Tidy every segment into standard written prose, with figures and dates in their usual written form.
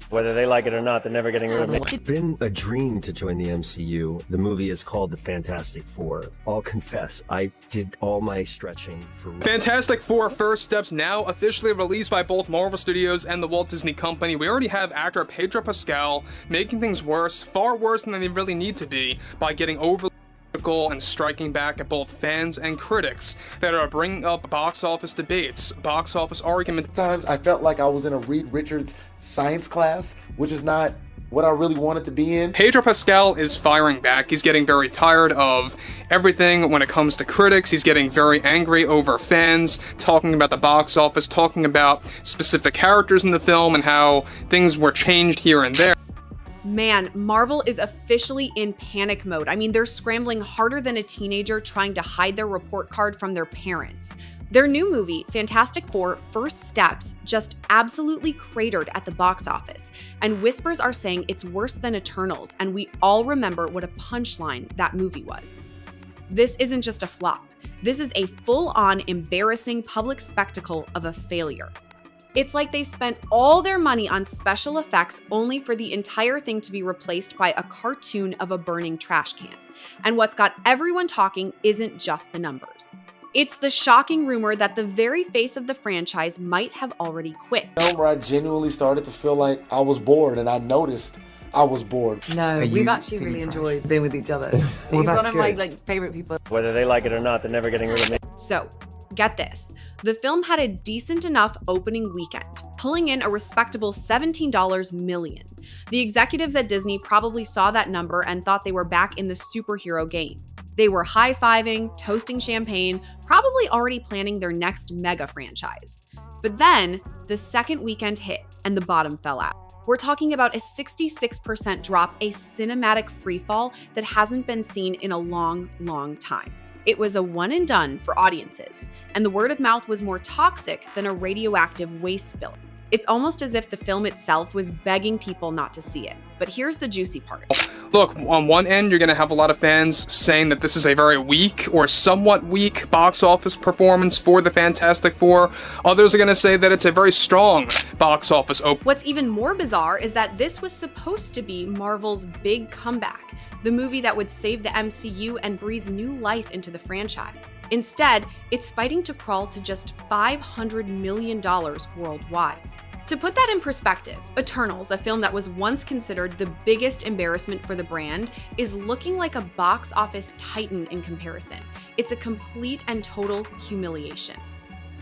Whether they like it or not, they're never getting rid of me. It's been a dream to join the MCU. The movie is called The Fantastic Four. I'll confess, I did all my stretching for... Fantastic Four First Steps now officially released by both Marvel Studios and the Walt Disney Company. We already have actor Pedro Pascal making things worse, far worse than they really need to be, by getting overly critical and striking back at both fans and critics that are bringing up box office debates, box office arguments. Sometimes I felt like I was in a Reed Richards science class, which is not what I really wanted to be in. Pedro Pascal is firing back. He's getting very tired of everything when it comes to critics. He's getting very angry over fans, talking about the box office, talking about specific characters in the film and how things were changed here and there. Man, Marvel is officially in panic mode. I mean, they're scrambling harder than a teenager trying to hide their report card from their parents. Their new movie, Fantastic Four First Steps, just absolutely cratered at the box office, and whispers are saying it's worse than Eternals, and we all remember what a punchline that movie was. This isn't just a flop. This is a full-on embarrassing public spectacle of a failure. It's like they spent all their money on special effects only for the entire thing to be replaced by a cartoon of a burning trash can. And what's got everyone talking isn't just the numbers. It's the shocking rumor that the very face of the franchise might have already quit. Where I genuinely started to feel like I was bored, and I noticed I was bored. No, we've actually really enjoyed being with each other. Well, He's that's one of good. my favorite people. Whether they like it or not, they're never getting rid of me. So, get this. The film had a decent enough opening weekend, pulling in a respectable $17 million. The executives at Disney probably saw that number and thought they were back in the superhero game. They were high-fiving, toasting champagne, probably already planning their next mega franchise. But then, the second weekend hit and the bottom fell out. We're talking about a 66% drop, a cinematic freefall that hasn't been seen in a long, long time. It was a one and done for audiences, and the word of mouth was more toxic than a radioactive waste spill. It's almost as if the film itself was begging people not to see it. But here's the juicy part. Look, on one end, you're going to have a lot of fans saying that this is a very weak or somewhat weak box office performance for the Fantastic Four. Others are going to say that it's a very strong box office opening. What's even more bizarre is that this was supposed to be Marvel's big comeback, the movie that would save the MCU and breathe new life into the franchise. Instead, it's fighting to crawl to just $500 million worldwide. To put that in perspective, Eternals, a film that was once considered the biggest embarrassment for the brand, is looking like a box office titan in comparison. It's a complete and total humiliation.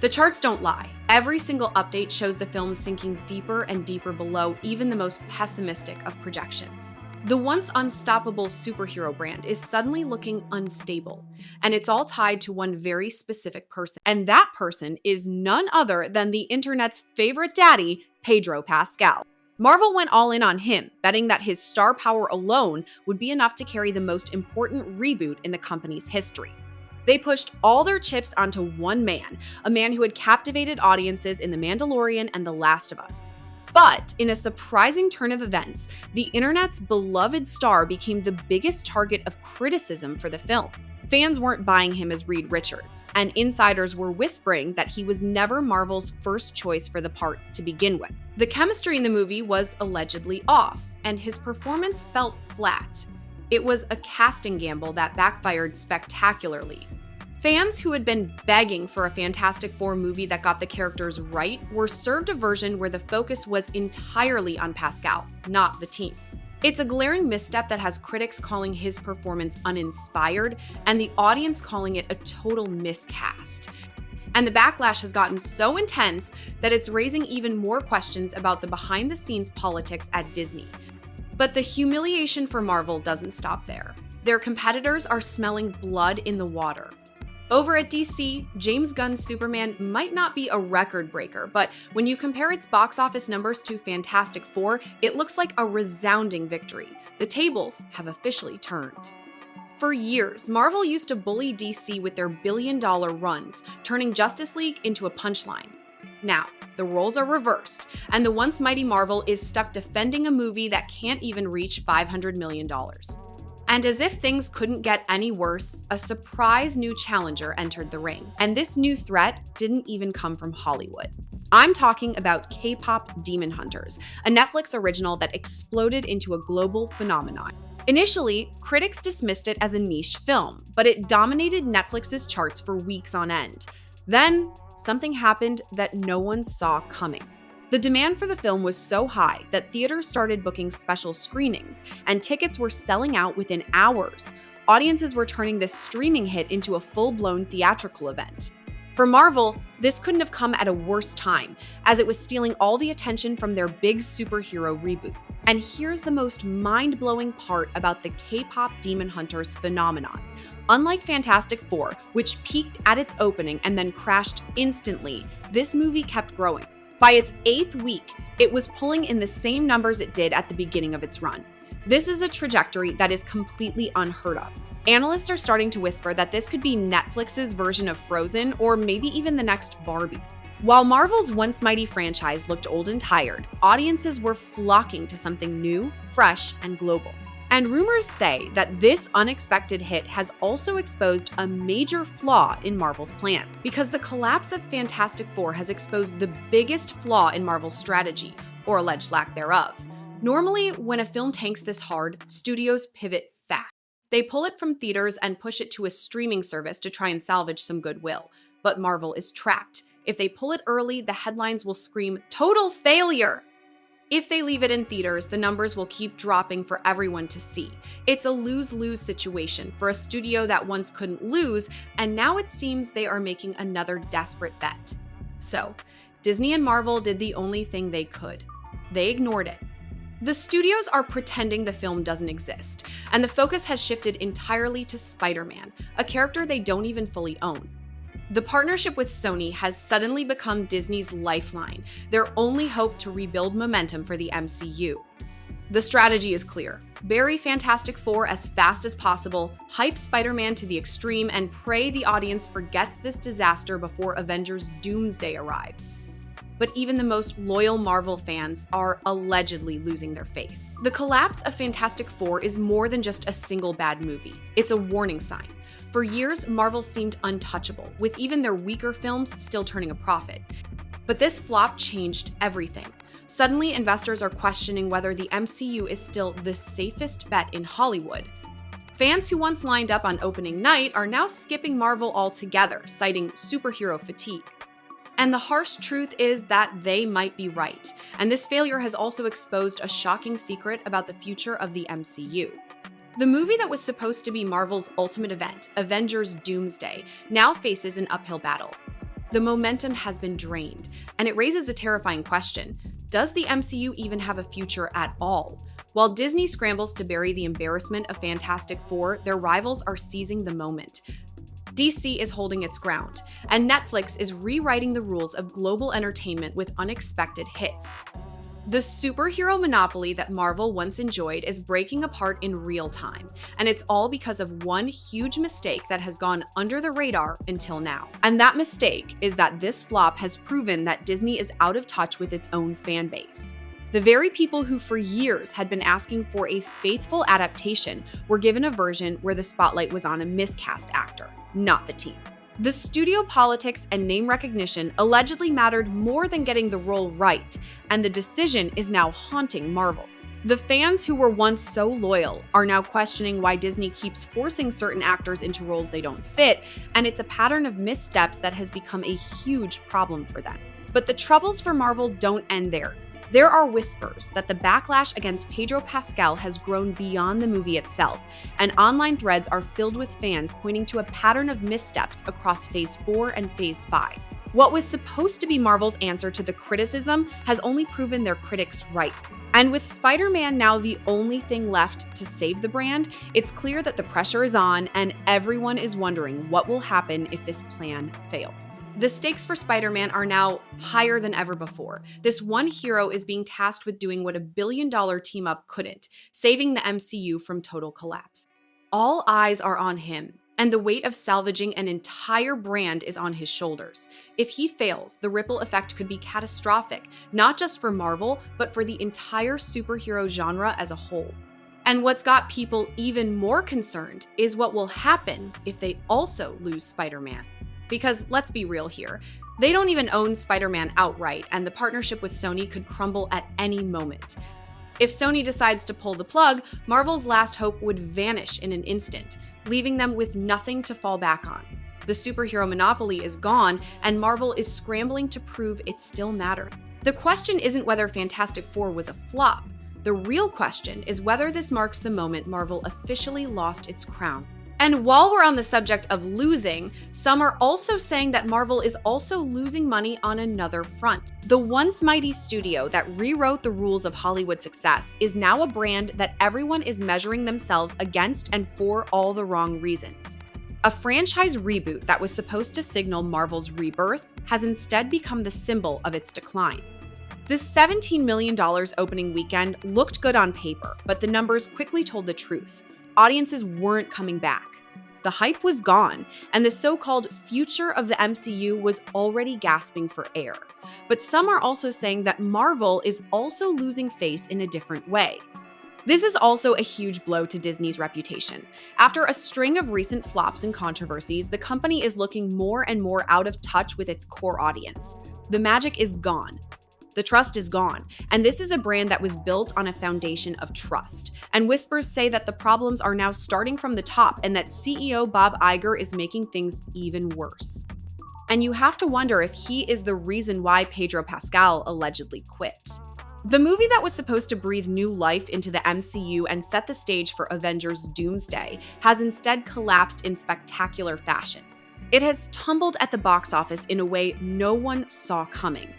The charts don't lie. Every single update shows the film sinking deeper and deeper below even the most pessimistic of projections. The once unstoppable superhero brand is suddenly looking unstable, and it's all tied to one very specific person. And that person is none other than the internet's favorite daddy, Pedro Pascal. Marvel went all in on him, betting that his star power alone would be enough to carry the most important reboot in the company's history. They pushed all their chips onto one man, a man who had captivated audiences in The Mandalorian and The Last of Us. But in a surprising turn of events, the internet's beloved star became the biggest target of criticism for the film. Fans weren't buying him as Reed Richards, and insiders were whispering that he was never Marvel's first choice for the part to begin with. The chemistry in the movie was allegedly off, and his performance felt flat. It was a casting gamble that backfired spectacularly. Fans who had been begging for a Fantastic Four movie that got the characters right were served a version where the focus was entirely on Pascal, not the team. It's a glaring misstep that has critics calling his performance uninspired and the audience calling it a total miscast. And the backlash has gotten so intense that it's raising even more questions about the behind-the-scenes politics at Disney. But the humiliation for Marvel doesn't stop there. Their competitors are smelling blood in the water. Over at DC, James Gunn's Superman might not be a record breaker, but when you compare its box office numbers to Fantastic Four, it looks like a resounding victory. The tables have officially turned. For years, Marvel used to bully DC with their billion-dollar runs, turning Justice League into a punchline. Now, the roles are reversed, and the once mighty Marvel is stuck defending a movie that can't even reach $500 million. And as if things couldn't get any worse, a surprise new challenger entered the ring. And this new threat didn't even come from Hollywood. I'm talking about K-pop Demon Hunters, a Netflix original that exploded into a global phenomenon. Initially, critics dismissed it as a niche film, but it dominated Netflix's charts for weeks on end. Then, something happened that no one saw coming. The demand for the film was so high that theaters started booking special screenings, and tickets were selling out within hours. Audiences were turning this streaming hit into a full-blown theatrical event. For Marvel, this couldn't have come at a worse time, as it was stealing all the attention from their big superhero reboot. And here's the most mind-blowing part about the K-pop Demon Hunters phenomenon. Unlike Fantastic Four, which peaked at its opening and then crashed instantly, this movie kept growing. By its 8th week, it was pulling in the same numbers it did at the beginning of its run. This is a trajectory that is completely unheard of. Analysts are starting to whisper that this could be Netflix's version of Frozen, or maybe even the next Barbie. While Marvel's once mighty franchise looked old and tired, audiences were flocking to something new, fresh, and global. And rumors say that this unexpected hit has also exposed a major flaw in Marvel's plan. Because the collapse of Fantastic Four has exposed the biggest flaw in Marvel's strategy, or alleged lack thereof. Normally, when a film tanks this hard, studios pivot fast. They pull it from theaters and push it to a streaming service to try and salvage some goodwill. But Marvel is trapped. If they pull it early, the headlines will scream, "Total failure!" If they leave it in theaters, the numbers will keep dropping for everyone to see. It's a lose-lose situation for a studio that once couldn't lose, and now it seems they are making another desperate bet. So, Disney and Marvel did the only thing they could. They ignored it. The studios are pretending the film doesn't exist, and the focus has shifted entirely to Spider-Man, a character they don't even fully own. The partnership with Sony has suddenly become Disney's lifeline, their only hope to rebuild momentum for the MCU. The strategy is clear. Bury Fantastic Four as fast as possible, hype Spider-Man to the extreme, and pray the audience forgets this disaster before Avengers Doomsday arrives. But even the most loyal Marvel fans are allegedly losing their faith. The collapse of Fantastic Four is more than just a single bad movie. It's a warning sign. For years, Marvel seemed untouchable, with even their weaker films still turning a profit. But this flop changed everything. Suddenly, investors are questioning whether the MCU is still the safest bet in Hollywood. Fans who once lined up on opening night are now skipping Marvel altogether, citing superhero fatigue. And the harsh truth is that they might be right. And this failure has also exposed a shocking secret about the future of the MCU. The movie that was supposed to be Marvel's ultimate event, Avengers Doomsday, now faces an uphill battle. The momentum has been drained, and it raises a terrifying question. Does the MCU even have a future at all? While Disney scrambles to bury the embarrassment of Fantastic Four, their rivals are seizing the moment. DC is holding its ground, and Netflix is rewriting the rules of global entertainment with unexpected hits. The superhero monopoly that Marvel once enjoyed is breaking apart in real time, and it's all because of one huge mistake that has gone under the radar until now. And that mistake is that this flop has proven that Disney is out of touch with its own fan base. The very people who for years had been asking for a faithful adaptation were given a version where the spotlight was on a miscast actor, not the team. The studio politics and name recognition allegedly mattered more than getting the role right, and the decision is now haunting Marvel. The fans who were once so loyal are now questioning why Disney keeps forcing certain actors into roles they don't fit, and it's a pattern of missteps that has become a huge problem for them. But the troubles for Marvel don't end there. There are whispers that the backlash against Pedro Pascal has grown beyond the movie itself, and online threads are filled with fans pointing to a pattern of missteps across Phase 4 and Phase 5. What was supposed to be Marvel's answer to the criticism has only proven their critics right. And with Spider-Man now the only thing left to save the brand, it's clear that the pressure is on and everyone is wondering what will happen if this plan fails. The stakes for Spider-Man are now higher than ever before. This one hero is being tasked with doing what a billion-dollar team-up couldn't, saving the MCU from total collapse. All eyes are on him, and the weight of salvaging an entire brand is on his shoulders. If he fails, the ripple effect could be catastrophic, not just for Marvel, but for the entire superhero genre as a whole. And what's got people even more concerned is what will happen if they also lose Spider-Man. Because let's be real here, they don't even own Spider-Man outright, and the partnership with Sony could crumble at any moment. If Sony decides to pull the plug, Marvel's last hope would vanish in an instant, leaving them with nothing to fall back on. The superhero monopoly is gone, and Marvel is scrambling to prove it still matters. The question isn't whether Fantastic Four was a flop. The real question is whether this marks the moment Marvel officially lost its crown. And while we're on the subject of losing, some are also saying that Marvel is also losing money on another front. The once mighty studio that rewrote the rules of Hollywood success is now a brand that everyone is measuring themselves against and for all the wrong reasons. A franchise reboot that was supposed to signal Marvel's rebirth has instead become the symbol of its decline. The $17 million opening weekend looked good on paper, but the numbers quickly told the truth. Audiences weren't coming back. The hype was gone, and the so-called future of the MCU was already gasping for air. But some are also saying that Marvel is also losing face in a different way. This is also a huge blow to Disney's reputation. After a string of recent flops and controversies, the company is looking more and more out of touch with its core audience. The magic is gone. The trust is gone, and this is a brand that was built on a foundation of trust. And whispers say that the problems are now starting from the top and that CEO Bob Iger is making things even worse. And you have to wonder if he is the reason why Pedro Pascal allegedly quit. The movie that was supposed to breathe new life into the MCU and set the stage for Avengers Doomsday has instead collapsed in spectacular fashion. It has tumbled at the box office in a way no one saw coming.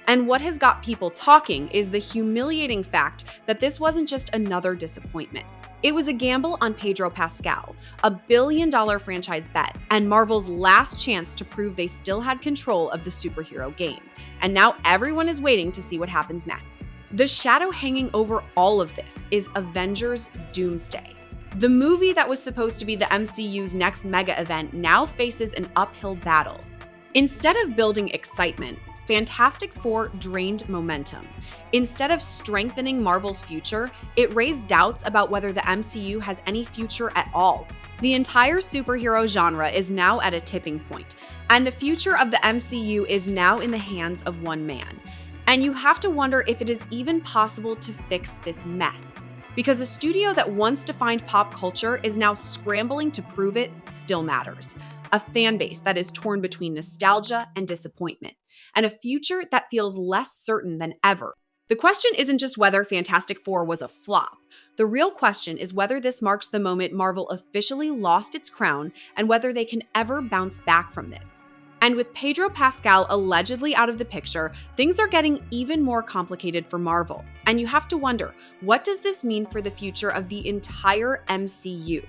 And what has got people talking is the humiliating fact that this wasn't just another disappointment. It was a gamble on Pedro Pascal, a billion-dollar franchise bet, and Marvel's last chance to prove they still had control of the superhero game. And now everyone is waiting to see what happens next. The shadow hanging over all of this is Avengers Doomsday. The movie that was supposed to be the MCU's next mega event now faces an uphill battle. Instead of building excitement, Fantastic Four drained momentum. Instead of strengthening Marvel's future, it raised doubts about whether the MCU has any future at all. The entire superhero genre is now at a tipping point, and the future of the MCU is now in the hands of one man. And you have to wonder if it is even possible to fix this mess. Because a studio that once defined pop culture is now scrambling to prove it still matters. A fan base that is torn between nostalgia and disappointment, and a future that feels less certain than ever. The question isn't just whether Fantastic Four was a flop. The real question is whether this marks the moment Marvel officially lost its crown and whether they can ever bounce back from this. And with Pedro Pascal allegedly out of the picture, things are getting even more complicated for Marvel. And you have to wonder, what does this mean for the future of the entire MCU?